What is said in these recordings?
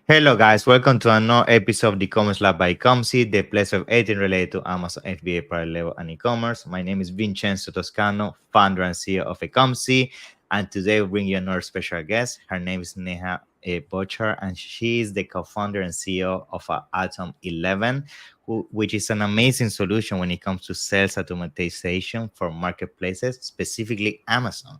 Hello, guys. Welcome to another episode of the e-commerce lab by Ecomcy, the place of everything related to Amazon FBA private label and e-commerce. My name is Vincenzo Toscano, founder and CEO of Ecomcy, and today we bring you another special guest. Her name is Neha Bhuchar, and she is the co-founder and CEO of Atom 11, which is an amazing solution when it comes to sales automatization for marketplaces, specifically Amazon.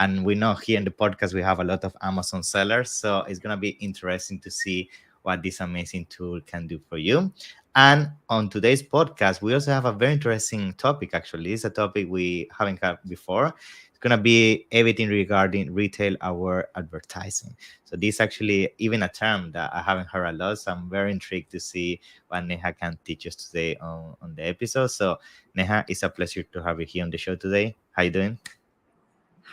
And we know here in the podcast we have a lot of Amazon sellers, so it's gonna be interesting to see what this amazing tool can do for you. And on today's podcast, we also have a very interesting topic. Actually, it's a topic we haven't had before. It's gonna be everything regarding retail aware advertising. So this is actually even a term that I haven't heard a lot. So I'm very intrigued to see what Neha can teach us today on the episode. So Neha, it's a pleasure to have you here on the show today. How you doing?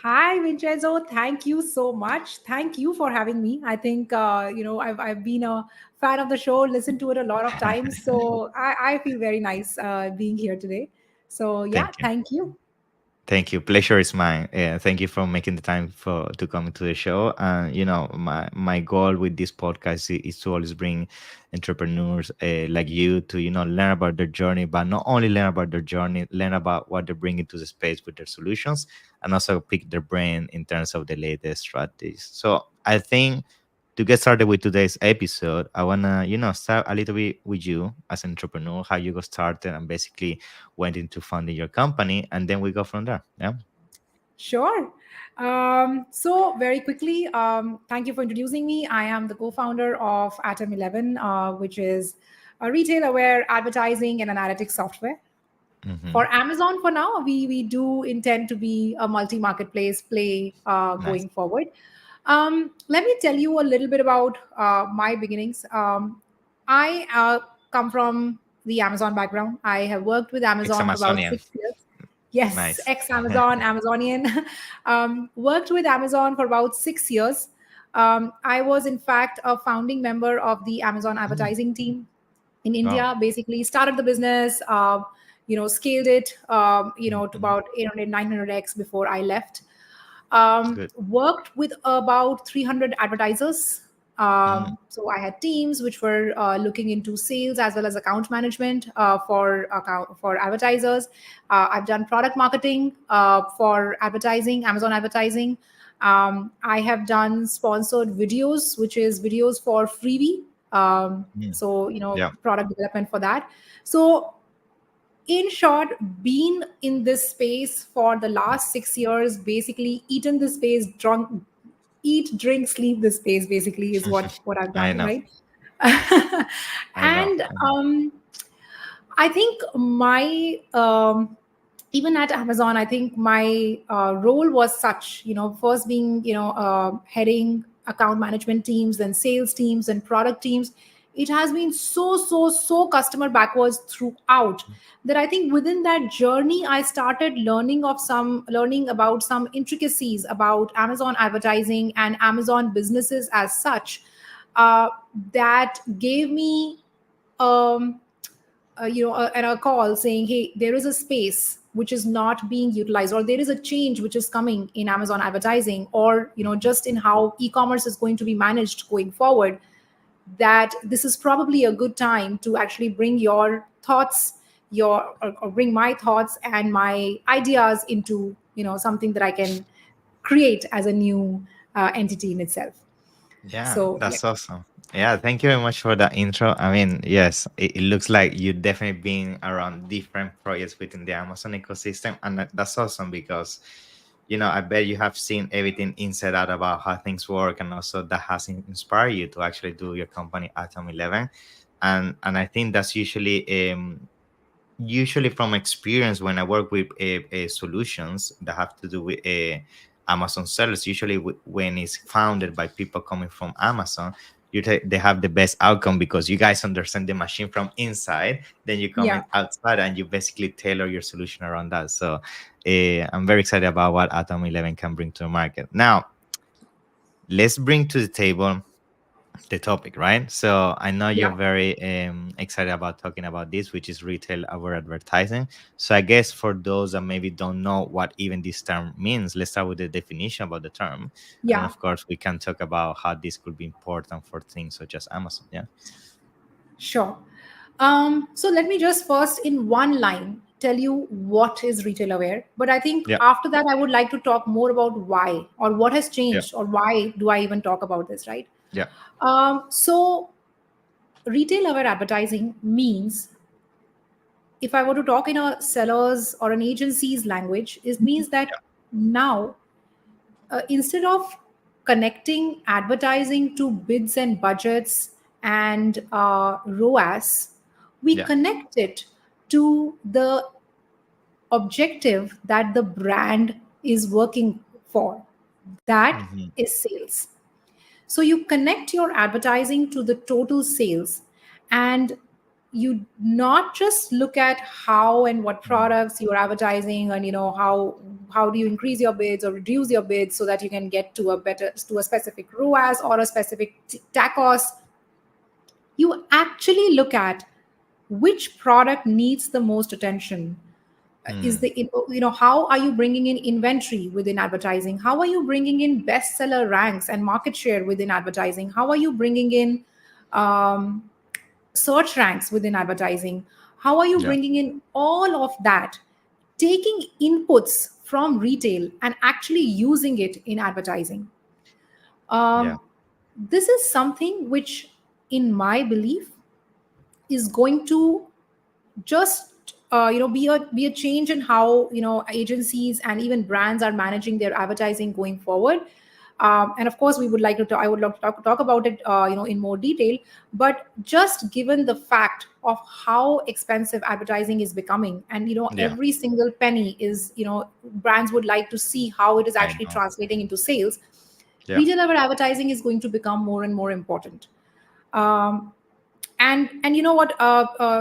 Hi, Vincenzo. Thank you so much. Thank you for having me. I think I've been a fan of the show, listened to it a lot of times, so I feel very nice being here today. So yeah, Thank you. thank you. Thank you. Pleasure is mine. Yeah, thank you for making the time for to come to the show. And my goal with this podcast is to always bring entrepreneurs like you to learn about their journey, but not only learn about their journey, learn about what they're bringing to the space with their solutions, and also pick their brain in terms of the latest strategies. So I think to get started with today's episode, I wanna start a little bit with you as an entrepreneur, how you got started, and basically went into funding your company, and then we go from there. Yeah. Sure. So very quickly, thank you for introducing me. I am the co-founder of Atom 11, which is a retail-aware advertising and analytics software. Mm-hmm. For Amazon, for now, we do intend to be a multi-marketplace play Nice. going forward. Let me tell you a little bit about my beginnings. I come from the Amazon background. I have worked with Ex Amazon for about Amazonian. 6 years. Yes, Nice. ex Amazon, Amazonian. Worked with Amazon for about 6 years. I was, in fact, a founding member of the Amazon Mm. advertising team in Wow. India. Basically, started the business, scaled it, to Mm-hmm. about 800, 900x before I left. Good. Worked with about 300 advertisers. Mm. So I had teams which were looking into sales as well as account management for advertisers. I've done product marketing for advertising, Amazon advertising. I have done sponsored videos, which is videos for freebie. Mm. So Yeah. product development for that. So in short, been in this space for the last 6 years, basically eaten this space, drunk, eat, drink, sleep this space, basically is what I've I done, know. right? I know. And I know. I think my even at Amazon, I think my role was such, first being, heading account management teams, then sales teams and product teams. It has been so customer backwards throughout that I think within that journey, I started learning about some intricacies about Amazon advertising and Amazon businesses as such, uh, that gave me um, and a call saying, hey, there is a space which is not being utilized, or there is a change which is coming in Amazon advertising, or just in how e-commerce is going to be managed going forward, that this is probably a good time to actually bring your thoughts, or bring my thoughts and my ideas into something that I can create as a new entity in itself. Yeah, So yeah. that's awesome. Yeah, thank you very much for that intro. I mean, yes, it looks like you've definitely been around different projects within the Amazon ecosystem, and that's awesome because, I bet you have seen everything inside out about how things work, and also that has inspired you to actually do your company Atom 11, and I think that's usually from experience when I work with solutions that have to do with Amazon sellers. Usually, when it's founded by people coming from Amazon, they have the best outcome because you guys understand the machine from inside. Then you come Yeah. in outside and you basically tailor your solution around that. So I'm very excited about what Atom 11 can bring to the market. Now, let's bring to the table the topic, right? So I know you're Yeah. very excited about talking about this, which is retail over advertising. So I guess for those that maybe don't know what even this term means, let's start with the definition about the term, and then Yeah, of course we can talk about how this could be important for things such as Amazon. Yeah, sure. So let me just first, in one line, tell you what is retail aware. But I think yeah, after that, I would like to talk more about why, or what has yeah, changed, or why do I even talk about this, right? yeah, So retail aware advertising means, if I were to talk in a seller's or an agency's language, it means that now, instead of connecting advertising to bids and budgets and ROAS, we yeah, connect it to the objective that the brand is working for. That hmm, is sales. So you connect your advertising to the total sales, and you not just look at how and what products you're advertising, and how do you increase your bids or reduce your bids so that you can get to a specific ROAS or a specific TACOS. You actually look at which product needs the most attention. Is hmm, the how are you bringing in inventory within advertising? How are you bringing in bestseller ranks and market share within advertising? How are you bringing in um, search ranks within advertising? How are you yeah, bringing in all of that, taking inputs from retail and actually using it in advertising? yeah, um, this is something which, in my belief, is going to just be a change in how agencies and even brands are managing their advertising going forward. And of course, we would like to I would love to talk about it in more detail. But just given the fact of how expensive advertising is becoming, and yeah. every single penny is, brands would like to see how it is I actually know. translating into sales. Yeah, Retail level advertising is going to become more and more important. um, and you know what,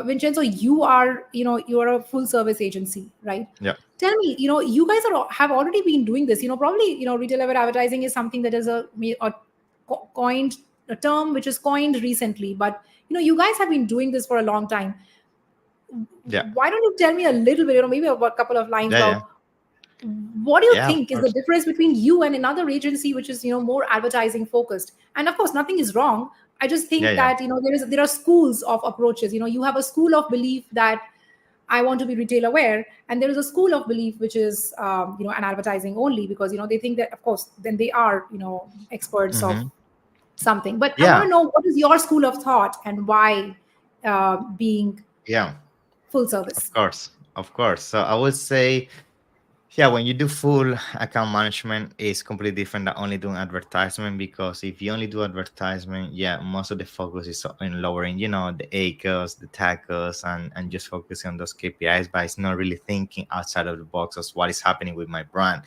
Vincenzo, you are a full service agency, right? yeah, Tell me, you guys have already been doing this, probably, retail level advertising is something that is a coined a term which is coined recently, but you guys have been doing this for a long time. yeah, Why don't you tell me a little bit, maybe a couple of lines yeah, yeah, about what do you yeah. Of think is the course. difference between you and another agency which is more advertising focused? And of course, nothing is wrong. I just Yeah, think yeah, that there are schools of approaches. You have a school of belief that I want to be retail aware, and there is a school of belief which is an advertising only, because they think that, of course, then they are experts of hmm, something. But I want yeah, to know, what is your school of thought, and why being yeah. full service? Of course, of course. So I would say, yeah, when you do full account management, it's completely different than only doing advertisement, because if you only do advertisement, yeah, most of the focus is in lowering, the ACOs, the TACOs, and just focusing on those KPIs, but it's not really thinking outside of the box of what is happening with my brand.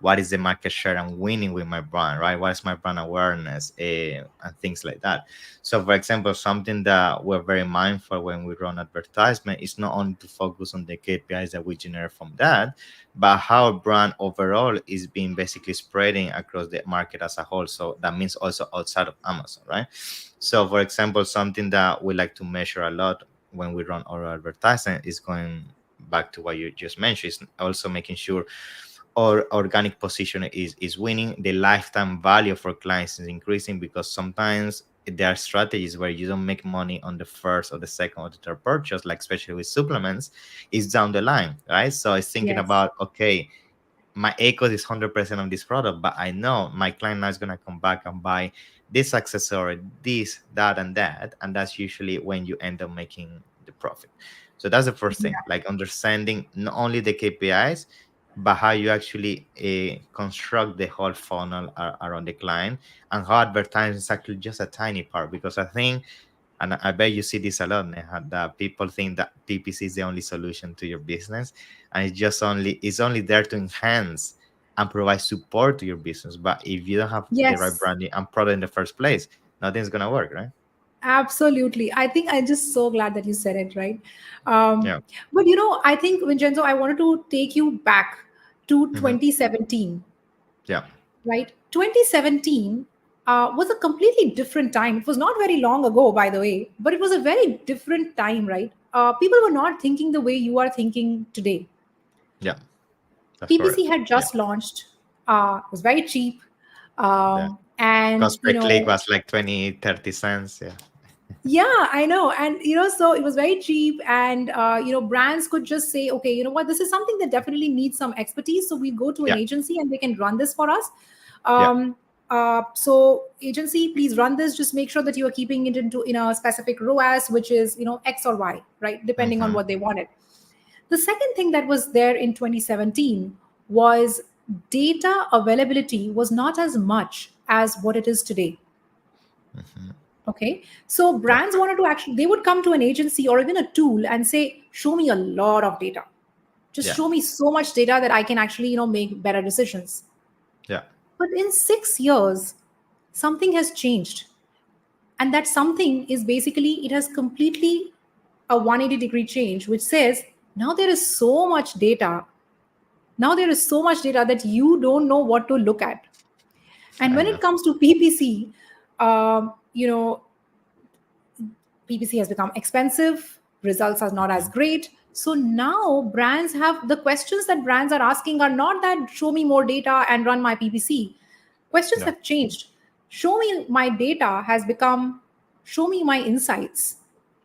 What is the market share I'm winning with my brand, right? What is my brand awareness, and things like that. So, for example, something that we're very mindful when we run advertisement is not only to focus on the KPIs that we generate from that, but how brand overall is being basically spreading across the market as a whole. So that means also outside of Amazon, right? So, for example, something that we like to measure a lot when we run our advertising is going back to what you just mentioned, is also making sure our organic position is winning, the lifetime value for clients is increasing, because sometimes there are strategies where you don't make money on the first or the second or the third purchase, like especially with supplements, is down the line, right? So it's thinking Yes. about, okay, my ACOS is 100% on this product, but I know my client now is going to come back and buy this accessory, this, that, and that. And that's usually when you end up making the profit. So that's the first thing, like understanding not only the KPIs, but how you actually construct the whole funnel around the client, and how advertising is actually just a tiny part. Because I think, and I bet you see this a lot, Neha, that people think that PPC is the only solution to your business, and it's only there to enhance and provide support to your business. But if you don't have the right Yes. branding and product in the first place, nothing's gonna work, right? Absolutely. I think I'm just so glad that you said it, right? Um, Yeah, but I think, Vincenzo, I wanted to take you back to hmm, 2017, yeah, right? 2017. was a completely different time. It was not very long ago, by the way, but it was a very different time, right? People were not thinking the way you are thinking today. Yeah, that's PPC correct. had Yeah, just launched, was very cheap. yeah. And, Cost per click was like 20, 30 cents. Yeah, yeah, I know. And, so it was very cheap. And, brands could just say, okay, you know what, this is something that definitely needs some expertise. So we go to an yeah, agency and they can run this for us. yeah. Um, so agency, please run this. Just make sure that you are keeping it in a specific ROAS, which is, X or Y, right? Depending on Mm-hmm. what they wanted. The second thing that was there in 2017 was data availability was not as much as what it is today. Mm-hmm. Okay. So That's brands right. wanted to actually, they would come to an agency or even a tool and say, show me a lot of data. Just Yeah, show me so much data that I can actually, make better decisions. yeah, But in 6 years, something has changed. And that something is basically, it has completely a 180-degree change, which says now there is so much data. Now there is so much data that you don't know what to look at. And I when know. it comes to PPC, um, you know, PPC has become expensive, results are not as Mm-hmm. great. So now brands have the questions that brands are asking are not that show me more data and run my PPC. Questions Yeah, have changed. Show me my data has become show me my insights.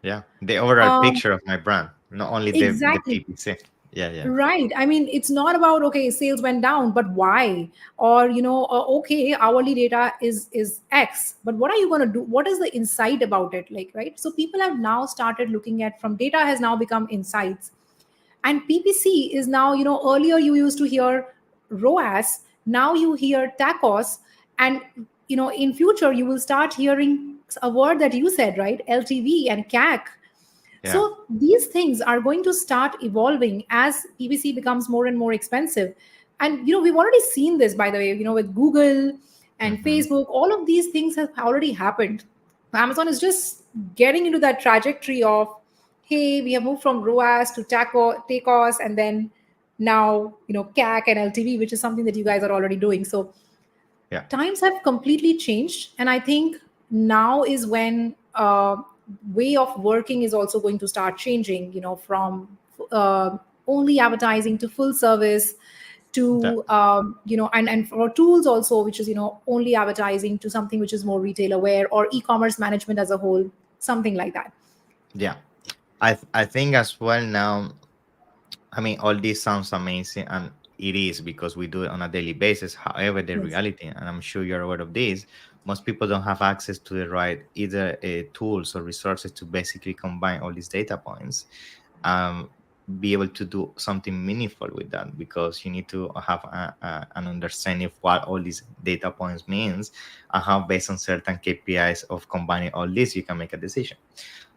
yeah. The overall Um, picture of my brand, not only the exactly. PPC. Yeah, yeah, Right. I mean, it's not about okay, sales went down, but why? Or okay, hourly data is X, but what are you going to do? What is the insight about it? Like, right? So people have now started looking at from data has now become insights, and PPC is now earlier you used to hear ROAS, now you hear TACOS, and in future you will start hearing a word that you said, right? LTV and CAC. yeah. So these things are going to start evolving as PPC becomes more and more expensive. And we've already seen this, by the way, with Google and Mm-hmm. Facebook, all of these things have already happened. Amazon is just getting into that trajectory of, hey, we have moved from ROAS to TACOS, and then now CAC and LTV, which is something that you guys are already doing. So Yeah, times have completely changed, and I think now is when way of working is also going to start changing, from uh, only advertising to full service that. to and for tools also, which is only advertising, to something which is more retail aware or e-commerce management as a whole, something like that. Yeah, I think as well now. I mean, all this sounds amazing, and it is because we do it on a daily basis. However, the Yes. reality, and I'm sure you're aware of this, most people don't have access to the right either tools or resources to basically combine all these data points, um, be able to do something meaningful with that, because you need to have an understanding of what all these data points means, and how based on certain KPIs of combining all this, you can make a decision.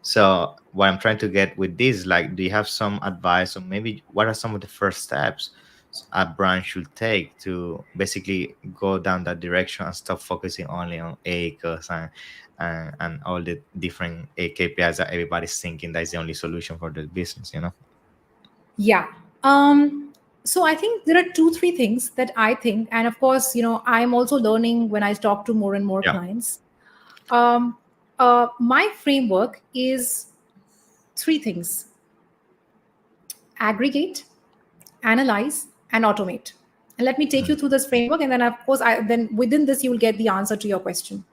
So what I'm trying to get with this, like, do you have some advice, or maybe what are some of the first steps a brand should take to basically go down that direction and stop focusing only on ACOS and all the different KPIs that everybody's thinking that is the only solution for the business, you know? Yeah. So I think there are two, three things that I think, and of course, I'm also learning when I talk to more and more Yeah. clients. Um, my framework is three things: aggregate, analyze, and automate. And let me take you through this framework, and then of course, then within this you will get the answer to your question.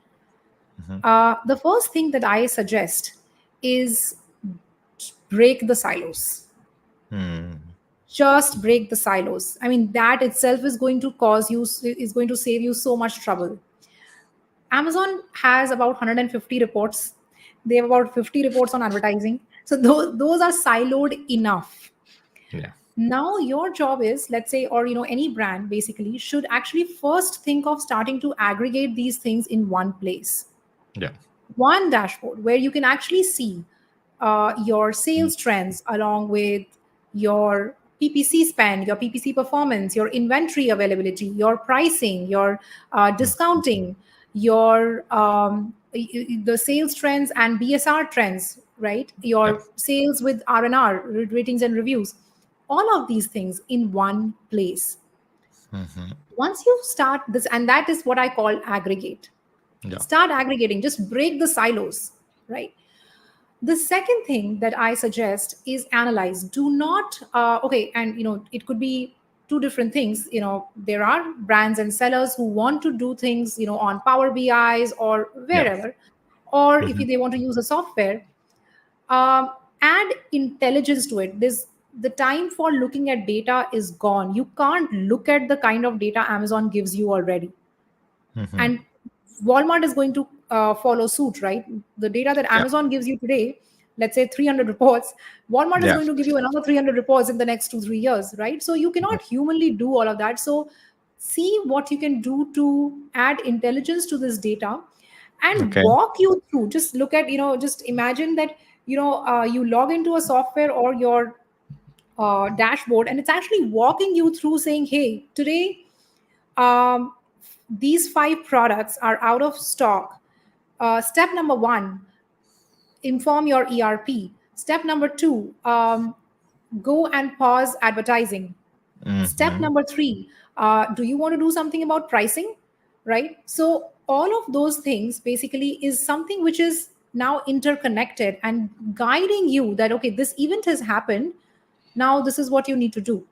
Mm-hmm. The first thing that I suggest is break the silos. Hmm. Just break the silos. I mean, that itself is going to is going to save you so much trouble. Amazon has about 150 reports. They have about 50 reports on advertising. So those are siloed enough. Yeah. Now your job is, let's say, or any brand basically should actually first think of starting to aggregate these things in one place, Yeah. one dashboard where you can actually see your sales trends along with your PPC spend, your PPC performance, your inventory availability, your pricing, your Mm-hmm. discounting, your the sales trends and BSR trends, right? Yeah. Your sales with R&R, ratings and reviews, all of these things in one place. Mm-hmm. Once you start this, and that is what I call aggregate. Yeah. Start aggregating, just break the silos, right? The second thing that I suggest is analyze. Do not, okay, and it could be two different things. There are brands and sellers who want to do things, on Power BIs or Yeah. wherever, or if Hmm. they want to use a software, add intelligence to it. The time for looking at data is gone. You can't look at the kind of data Amazon gives you already, Hmm. and Walmart is going to follow suit, right? The data that Yeah. Amazon gives you today, let's say 300 reports, Walmart is Yeah. going to give you another 300 reports in the next 2-3 years, right? So you Mhm. cannot humanly do all of that. So see what you can do to add intelligence to this data and Okay. walk you through. Just look at, just imagine that, you log into a software or your dashboard, and it's actually walking you through saying, hey, today um, these 5 products are out of stock. Step number 1, inform your ERP. Step number 2, go and pause advertising. Step Hmm. number 3, do you want to do something about pricing? Right? So, all of those things basically is something which is now interconnected and guiding you that, okay, this event has happened. Now, this is what you need to do.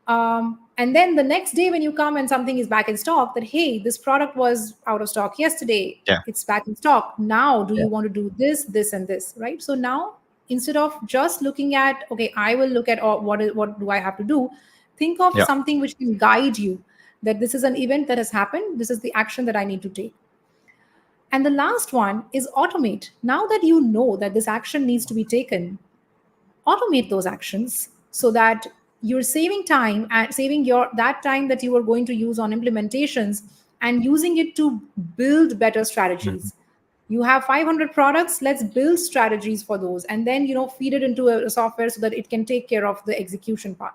And then the next day, when you come and something is back in stock, that hey, this product was out of stock yesterday, Yeah. it's back in stock. Now, do Yeah. you want to do this, this, and this, right? So now, instead of just looking at, okay, I will look at what do I have to do, think of Yeah. something which can guide you that this is an event that has happened, this is the action that I need to take. And the last one is automate. Now that you know that this action needs to be taken, automate those actions so that you're saving time and saving your that time that you are going to use on implementations and using it to build better Mhm. strategies. You have 500 products, let's build strategies for those, and then feed it into a software so that it can take care of the execution part.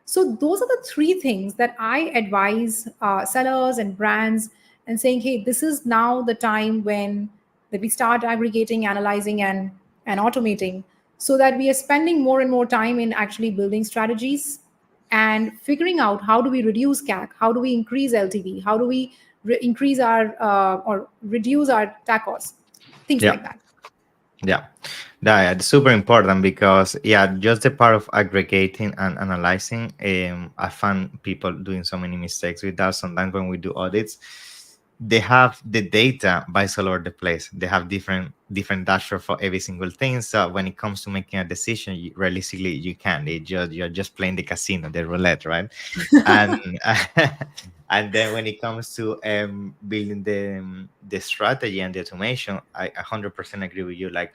So those are the 3 things that I advise sellers and brands, and saying, hey, this is now the time when that we start aggregating, analyzing, and automating, so that we are spending more and more time in actually building strategies and figuring out how do we reduce CAC, how do we increase LTV, how do we increase our or reduce our TACOS, things Yeah. like that. Yeah. Yeah, it's super important because yeah, just the part of aggregating and analyzing. I find people doing so many mistakes with that. Sometimes when we do audits, they have the data vice all over the place. They have different dashboard for every single thing. So when it comes to making a decision, realistically, you can. You're just playing the casino, the roulette, right? And and then when it comes to building the strategy and the automation, I 100% agree with you. Like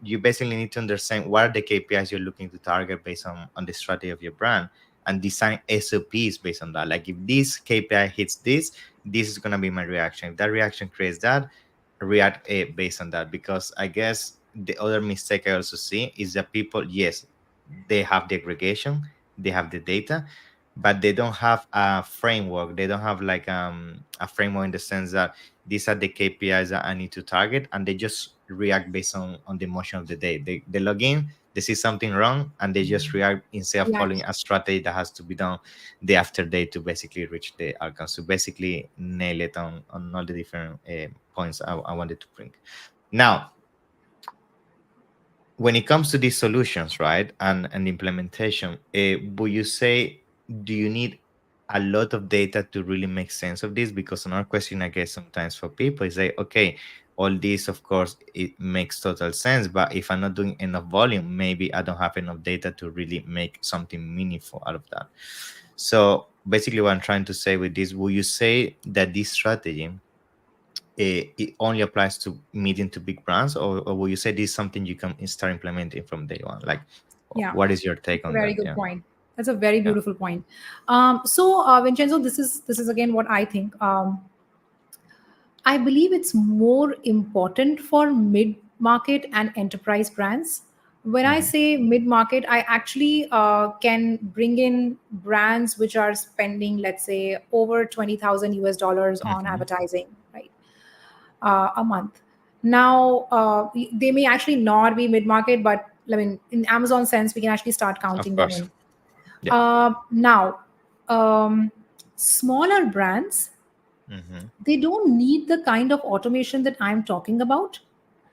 you basically need to understand what are the KPIs you're looking to target based on the strategy of your brand, and design SOPs based on that. Like if this KPI hits this, this is gonna be my reaction. If that reaction creates that, react based on that. Because I guess the other mistake I also see is that people, yes, they have the aggregation, they have the data, but they don't have a framework. They don't have like a framework in the sense that these are the KPIs that I need to target, and they just react based on the emotion of the day. They log in, they see something wrong, and they just react instead of following React. a strategy that has to be done day after day to basically reach the outcome. So basically nail it on all the different points I wanted to bring. Now, when it comes to these solutions, right, and implementation, would you say, do you need a lot of data to really make sense of this? Because another question I guess sometimes for people is like, okay, all this, of course, it makes total sense, but if I'm not doing enough volume, maybe I don't have enough data to really make something meaningful out of that. So basically, what I'm trying to say with this, will you say that this strategy it only applies to medium to big brands, or will you say this is something you can start implementing from day one? Like, Yeah, what is your take that's a on very that? good Yeah, point. That's a very yeah. beautiful point. So, Vincenzo, this is again what I think. I believe it's more important for mid market and enterprise brands. When I Hmm. say mid market, I actually can bring in brands which are spending, let's say, over 20,000 US dollars on Hmm. advertising, right, a month. Now, they may actually not be mid market, but I mean, in Amazon sense, we can actually start Of counting them course. in. Yeah. Now, um, smaller brands, Mm-hmm. They don't need the kind of automation that I'm talking about,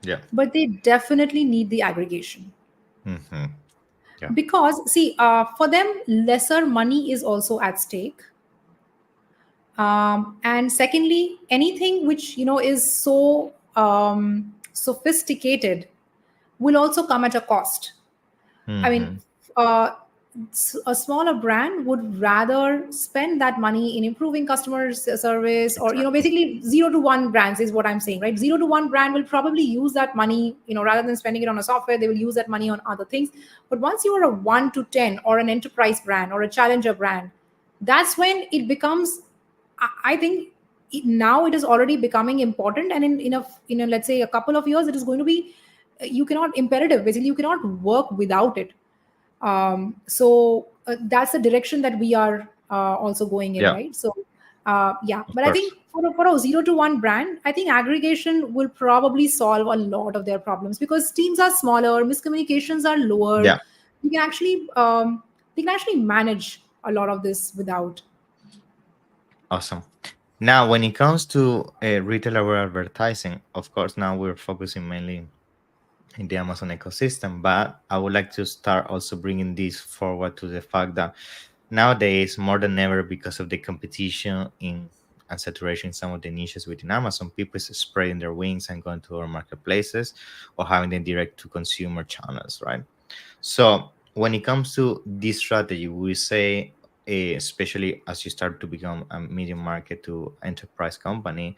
Yeah. but they definitely need the aggregation. Mm-hmm. Yeah. Because, see, for them, lesser money is also at stake. And secondly, anything which is so sophisticated will also come at a cost. I mean, Mm-hmm. uh, a smaller brand would rather spend that money in improving customer service, or Exactly. basically 0 to 1 brands is what I'm saying, right? 0 to 1 brand will probably use that money, rather than spending it on a software, they will use that money on other things. But once you are a 1 to 10 or an enterprise brand or a challenger brand, that's when it becomes, I think, now it is already becoming important, and in a let's say a couple of years, it is going to be, you cannot imperative, basically you cannot work without it. So that's the direction that we are also going in, Yeah, right? So yeah, of but I think course. for a 0 to 1 brand, I think aggregation will probably solve a lot of their problems, because teams are smaller, miscommunications are lower. Yeah, You can actually they can actually manage a lot of this without. awesome. Now, when it comes to retailer advertising, of course, now we're focusing mainly in the Amazon ecosystem, but I would like to start also bringing this forward to the fact that nowadays, more than ever, because of the competition in and saturation in some of the niches within Amazon, people is spreading their wings and going to our marketplaces or having them direct to consumer channels, right? So when it comes to this strategy, we say, especially as you start to become a medium market to enterprise company,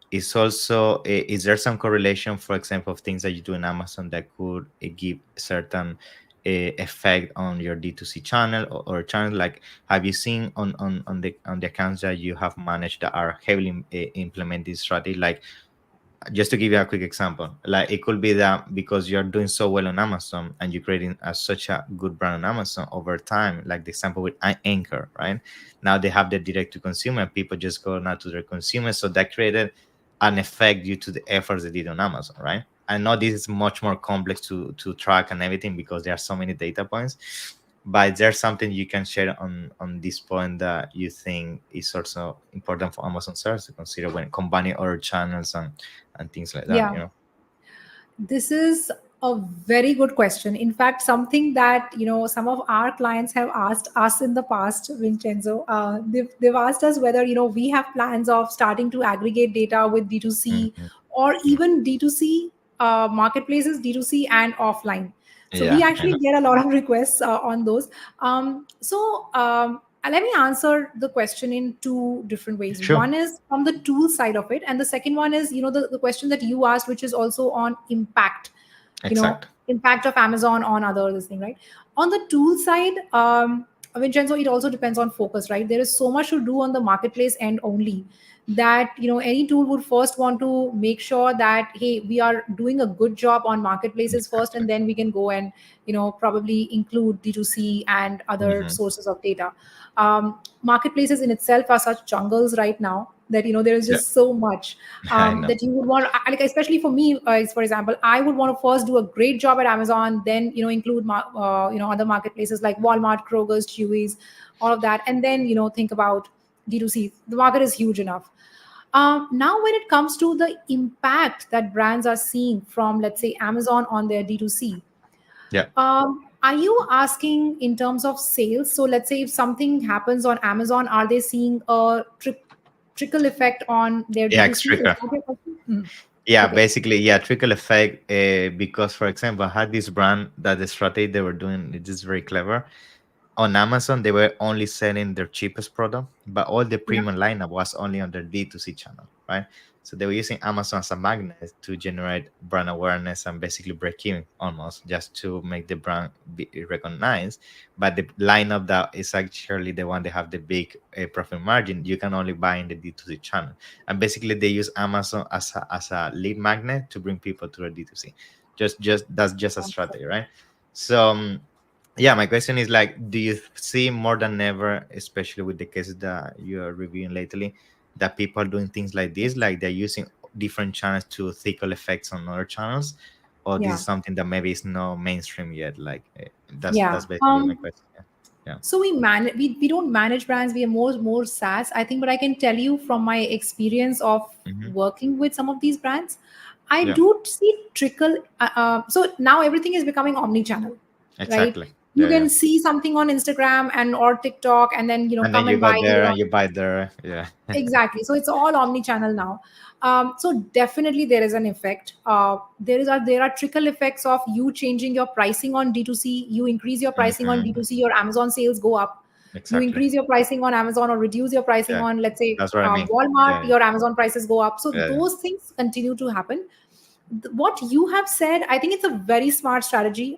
is also is there some correlation, for example, of things that you do in Amazon that could give certain effect on your D2C channel or channel? Like, have you seen on the accounts that you have managed that are heavily implement this strategy? Like, just to give you a quick example, like it could be that because you're doing so well on Amazon and you're creating such a good brand on Amazon over time, like the example with Anchor, right? Now they have the direct to consumer, people just go now to their consumers, so that created an effect due to the efforts they did on Amazon, right? I know this is much more complex to track and everything because there are so many data points, but there's something you can share on this point that you think is also important for Amazon sellers to consider when combining other channels and things like that, Yeah, this is a very good question. In fact, something that some of our clients have asked us in the past, Vincenzo. They've asked us whether we have plans of starting to aggregate data with D2C, Mhm. or Yeah, even D2C marketplaces, D2C and offline. So we yeah, I actually know. get a lot of requests on those. Let me answer the question in two different ways. Sure. One is from the tool side of it, and the second one is the question that you asked, which is also on impact, Exact. impact of Amazon on other this thing, right? On the tool side, Vincenzo, it also depends on focus, right? There is so much to do on the marketplace end only, that any tool would first want to make sure that, hey, we are doing a good job on marketplaces first, Exactly. and then we can go and probably include D2C and other Hmm. sources of data. Marketplaces in itself are such jungles right now that there is Yeah, just so much I know. that you would want, like, especially for me, for example, I would want to first do a great job at Amazon, then include other marketplaces like Walmart, Kroger's, Chewy's, all of that, and then think about D2C. The market is huge enough. Now, when it comes to the impact that brands are seeing from, let's say, Amazon on their D2C, Yeah, are you asking in terms of sales? So let's say if something happens on Amazon, are they seeing a trickle effect on their yeah, D2C? Is extra. that your question? Hmm. Yeah, Okay. basically, yeah, trickle effect. Because, for example, I had this brand that the strategy they were doing it is very clever. On Amazon, they were only selling their cheapest product, but all the Yeah. premium lineup was only on their D2C channel, right? So they were using Amazon as a magnet to generate brand awareness and basically break even almost just to make the brand be recognized. But the lineup that is actually the one that have the big profit margin, you can only buy in the D2C channel. And basically, they use Amazon as a lead magnet to bring people to their D2C. Just that's just a strategy, right? So yeah, my question is like, do you see more than ever, especially with the cases that you are reviewing lately, that people are doing things like this, like they're using different channels to trickle effects on other channels, or this Yeah. is something that maybe is not mainstream yet? Like that's Yeah. basically my question. Yeah. Yeah. So we don't manage brands, we are more SaaS, I think. But I can tell you from my experience of Hmm. working with some of these brands, I Yeah. do see trickle. So now everything is becoming omni-channel, right? Exactly. You Yeah. Yeah. can see something on Instagram and or TikTok, and then And then come you and go buy there later and on. you buy there. Yeah. Exactly. So it's all omni-channel now. So definitely there is an effect. There are trickle effects of you changing your pricing on D2C. You increase your pricing on Hmm. D2C, your Amazon sales go up. You Exactly. increase your pricing on Amazon or reduce your pricing Yeah. on, let's say, That's what I mean. Walmart, Yeah. your Amazon prices go up. So Yeah. those things continue to happen. What you have said, I think it's a very smart strategy.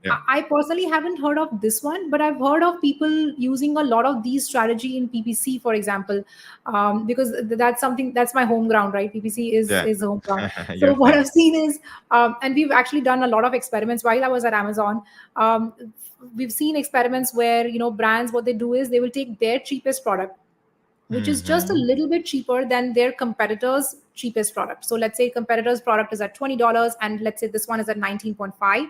Yeah. I personally haven't heard of this one, but I've heard of people using a lot of these strategy in PPC, for example, because that's something that's my home ground, right? PPC Yeah. is home ground. So Your what thing. I've seen is, and we've actually done a lot of experiments while I was at Amazon. Um, we've seen experiments where brands, what they do is they will take their cheapest product, which is just a Hmm. little bit cheaper than their competitors' cheapest product. So let's say competitors' product is at $20, and let's say this one is at 19.5,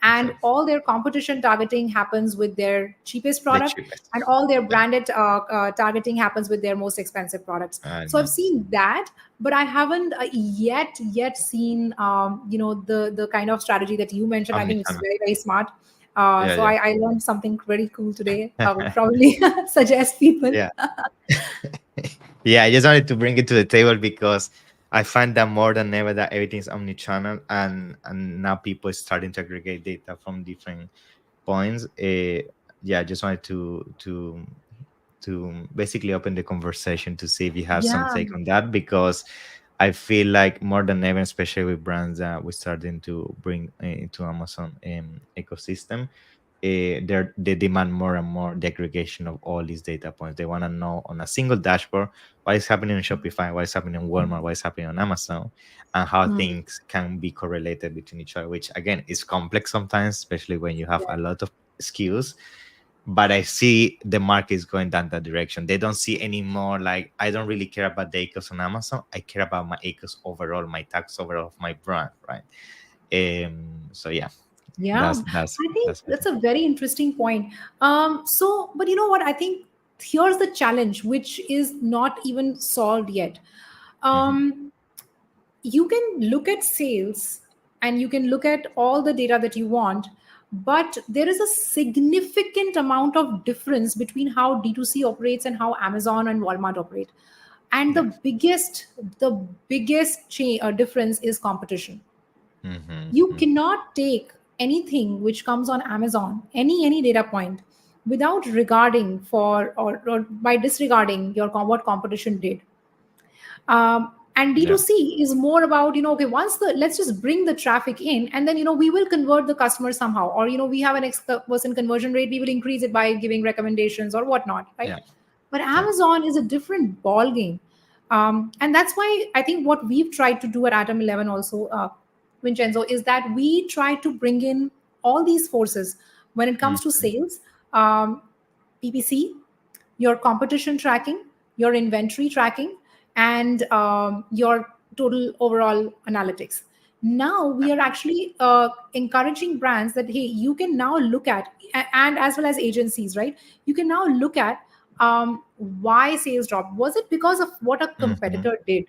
and Exactly. all their competition targeting happens with their cheapest The product, cheapest. and all their Yeah. branded targeting happens with their most expensive products. I So I've know. seen that, but I haven't yet seen the kind of strategy that you mentioned, I think, which is Omnichannel. very, very smart. Yeah. So Yeah. I learned something very cool today. I will probably suggest people. Yeah. Yeah, I just wanted to bring it to the table because I find that more than ever that everything's omnichannel, and now people are starting to aggregate data from different points. Yeah, I just wanted to basically open the conversation to see if you have some Yeah. take on that, because I feel like more than ever, especially with brands that we're starting to bring into Amazon ecosystem, they demand more and more the aggregation of all these data points. They want to know on a single dashboard what is happening in Shopify, what is happening in Walmart, what is happening on Amazon, and how Hmm. things can be correlated between each other, which again is complex sometimes, especially when you have a lot of skills. But I see the market is going down that direction. They don't see anymore like, I don't really care about the acres on Amazon. I care about my acres overall, my tax overall of my brand, right? So yeah, Yeah, that's I think that's a very interesting point. So, but you know what? I think here's the challenge, which is not even solved yet. hmm Um, you can look at sales and you can look at all the data that you want, but there is a significant amount of difference between how D2C operates and how Amazon and Walmart operate. And yeah. the biggest difference is competition. You Mm-hmm. cannot take anything which comes on Amazon, any data point, without regarding for or by disregarding what competition did. And Yeah. D2C is more about, okay, once the let's just bring the traffic in, and then we will convert the customer somehow, or we have an X% conversion rate, we will increase it by giving recommendations or whatnot, right? Yeah. But Yeah. Amazon is a different ball game. And that's why I think what we've tried to do at Atom 11 also, Vincenzo, is that we try to bring in all these forces when it comes to Mm-hmm. sales, um, PPC, your competition tracking, your inventory tracking, and your total overall analytics. Now we are actually encouraging brands that, hey, you can now look at, and as well as agencies, right? You can now look at why sales dropped. Was it because of what a Mm-hmm. competitor did?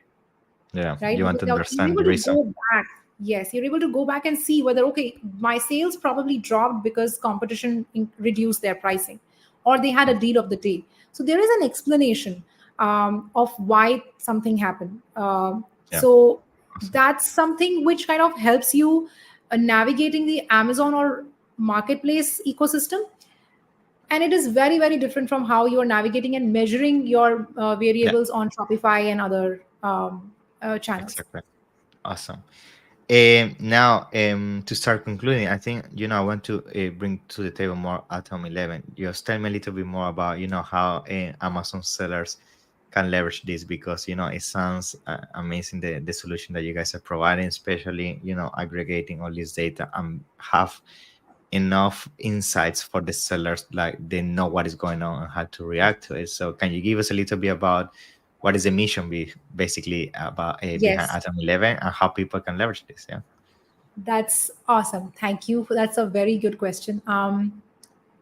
Yeah. Right? You want to Now you're understand able the to reason. go back. Yes, you're able to go back and see whether, okay, my sales probably dropped because competition reduced their pricing, or they had a deal of the day. So there is an explanation of why something happened. Yeah. So Awesome. that's something which kind of helps you navigating the Amazon or marketplace ecosystem, and it is very, very different from how you are navigating and measuring your Yeah. variables on Shopify and other channels. Exactly. Awesome. Now, to start concluding, I think I want to bring to the table more Atom 11. Just tell me a little bit more about how Amazon sellers can leverage this, because it sounds amazing, the solution that you guys are providing, especially aggregating all this data and have enough insights for the sellers, like they know what is going on and how to react to it. So can you give us a little bit about what is the mission basically about behind Yes, Atom 11, and how people can leverage this? Yeah. that's awesome. Thank you. That's a very good question.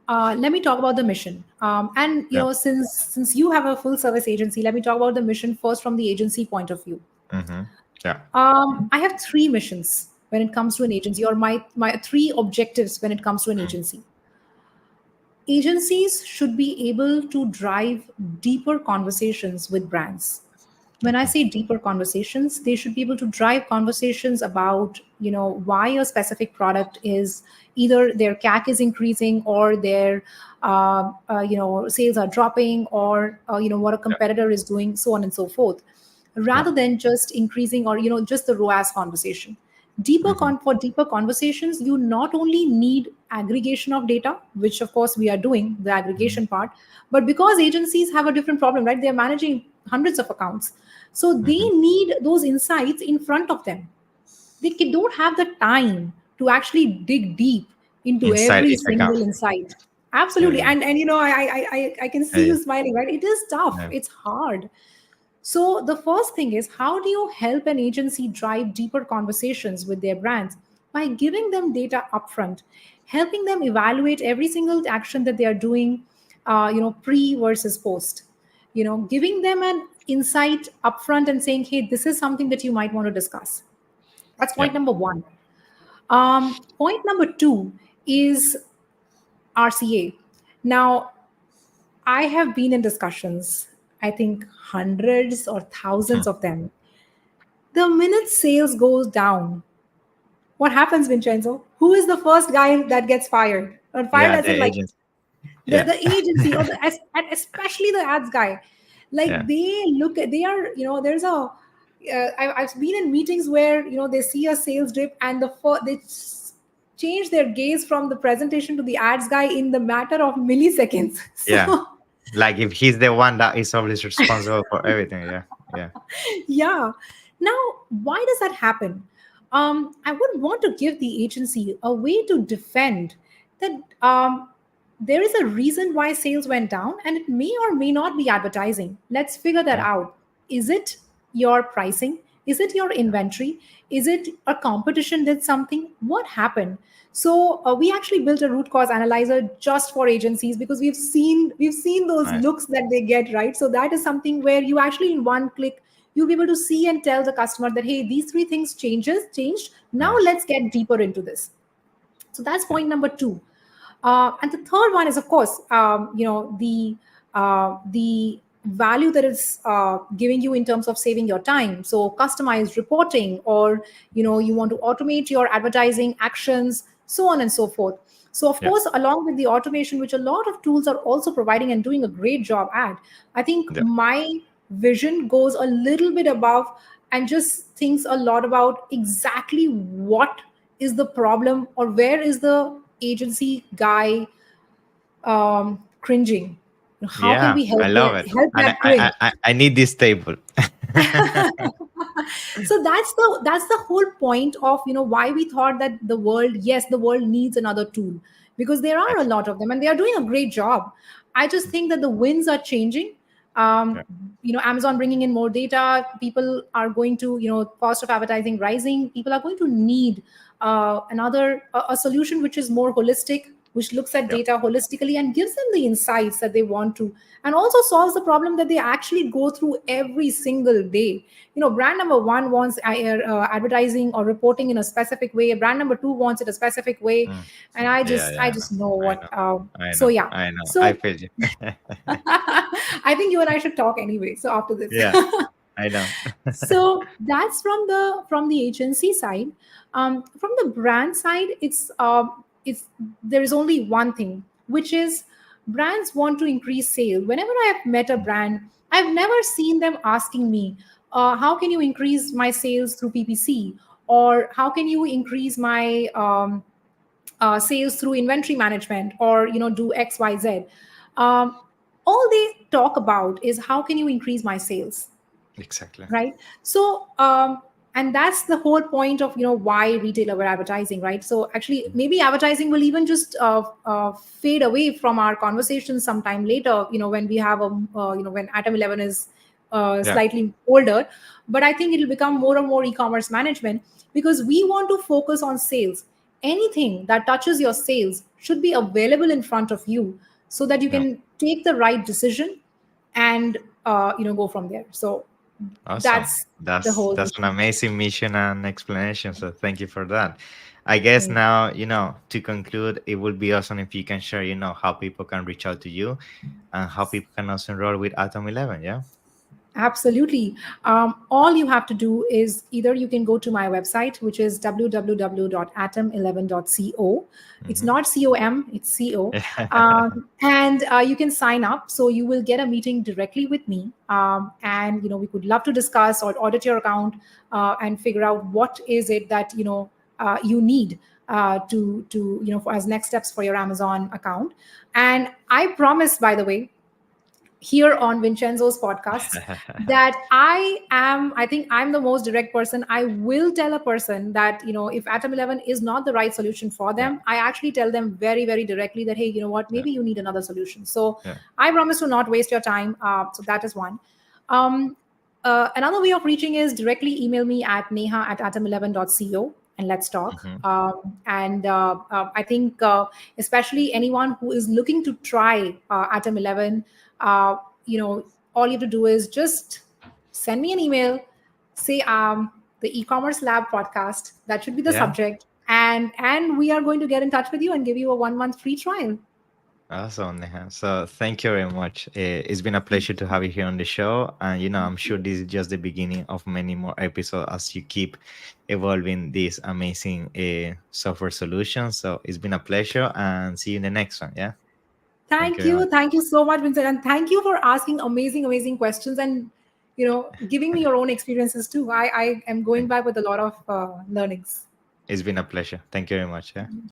Let me talk about the mission. And Yeah. since you have a full service agency, let me talk about the mission first from the agency point of view. Mm-hmm. Yeah. I have three missions when it comes to an agency, or my three objectives when it comes to an Mm. agency. Agencies should be able to drive deeper conversations with brands. When I Okay. say deeper conversations, they should be able to drive conversations about, why a specific product is either their CAC is increasing, or their sales are dropping, or what a Yeah. competitor is doing, so on and so forth, Yeah. rather than just increasing, or just the ROAS conversation. Mm-hmm. For deeper conversations, you not only need aggregation of data, which of course we are doing the Mm-hmm. aggregation part, but because agencies have a different problem, right? They're managing hundreds of accounts, so they Mm-hmm. need those insights in front of them. Don't have the time to actually dig deep into Inside every each account. single insight. Yeah. Absolutely. Yeah. And I can Yeah. see Yeah. you smiling, right? It is tough, Yeah. it's hard. So the first thing is, how do you help an agency drive deeper conversations with their brands? By giving them data upfront, helping them evaluate every single action that they are doing, pre versus post. Giving them an insight upfront and saying, "Hey, this is something that you might want to discuss." That's Yeah. point number one. Point number two is RCA. Now, I have been in discussions, I think hundreds or Hmm. thousands of them. The minute sales goes down, what happens, Vincenzo? Who is the first guy that gets fired? Or fired Yeah. as The in, like, agents. the, Yeah. the agency, or and especially the ads guy. Yeah. Like, they look at, they are, there's I've been in meetings where, they see a sales dip, and change their gaze from the presentation to the ads guy in the matter of milliseconds. Yeah. So, Like if he's the one that is always responsible for everything. Yeah. Yeah. yeah. Now, why does that happen? I would want to give the agency a way to defend that, there is a reason why sales went down, and it may or may not be advertising. Let's figure that Yeah. out. Is it your pricing? Is it your Yeah. inventory? Is it a competition did something? What happened? So we actually built a root cause analyzer just for agencies, because we've seen those Nice. looks that they get, right? So that is something where you actually, in one click, you'll be able to see and tell the customer that, hey, these three things changed. Now Nice. let's get deeper into this. So that's Yeah. point number two. And the third one is, of course, the value that it's giving you in terms of saving your time. So customized reporting, or you want to automate your advertising actions, so on and so forth. So of Yeah. course, along with the automation, which a lot of tools are also providing and doing a great job at, I think Yeah. my vision goes a little bit above and just thinks a lot about exactly what is the problem, or where is the agency guy cringing. How can Yeah. we I love it. help And that cringe? I need this table. So that's the whole point of, why we thought that the world needs another tool, because there are a Nice. lot of them and they are doing a great job. I just think that the winds are changing. Yeah. Amazon bringing in more data, people are going to, cost of advertising rising, people are going to need a solution which is more holistic, which looks at Yeah. data holistically and gives them the insights that they want to, and also solves the problem that they actually go through every single day. Brand number one wants advertising or reporting in a specific way, brand number two wants it a specific way, Mm. and i Yeah. just Yeah. i I know. just know I what know. I so know. yeah. I know. I So feel you. I think you and I should talk anyway, so after this. Yeah. I know. So that's from the agency side. From the brand side, it's there is only one thing, which is brands want to increase sale. Whenever I have met a brand, I've never seen them asking me, how can you increase my sales through PPC, or how can you increase my sales through inventory management, or do XYZ. um, all they talk about is, how can you increase my sales, Exactly. right? So and that's the whole point of, why retail over advertising, right? So actually, maybe advertising will even just fade away from our conversation sometime later, when we have when Atom 11 is Yeah. slightly older. But I think it'll become more and more e-commerce management, because we want to focus on sales. anything that touches your sales should be available in front of you so that you Yeah. can take the right decision and go from there. So Awesome. that's the whole That's an mission. amazing mission and explanation. So thank you for that. I guess Right. now, to conclude, it would be awesome if you can share, how people can reach out to you and how people can also enroll with Atom 11. Yeah. Absolutely. All you have to do is either you can go to my website, which is www.atom11.co. It's Mm-hmm. not com, it's co. And you can sign up. So you will get a meeting directly with me. And, we would love to discuss or audit your account and figure out what is it that, you need for as next steps for your Amazon account. And I promise, by the way, here on Vincenzo's podcast that I think I'm the most direct person. I will tell a person that, if Atom 11 is not the right solution for Yeah. them, I actually tell them very, very directly that, hey, you know what, Yeah. maybe you need another solution. So Yeah. I promise to not waste your time. So that is one. Um, Another way of reaching is directly email me at neha@atom11.co and let's talk. Mm-hmm. And I think, especially anyone who is looking to try Atom 11, uh, you know, all you have to do is just send me an email, say the e-commerce lab podcast. That should be the Yeah. subject, and we are going to get in touch with you and give you a 1 month free trial. Awesome, Neha. So thank you very much. It's been a pleasure to have you here on the show. And, I'm sure this is just the beginning of many more episodes as you keep evolving these amazing software solutions. So it's been a pleasure and see you in the next one. Yeah. Thank you very much. Thank you so much, Vincent, and thank you for asking amazing, amazing questions and giving me your own experiences too. I am going Thank- back with a lot of learnings. It's been a pleasure. Thank you very much. Yeah.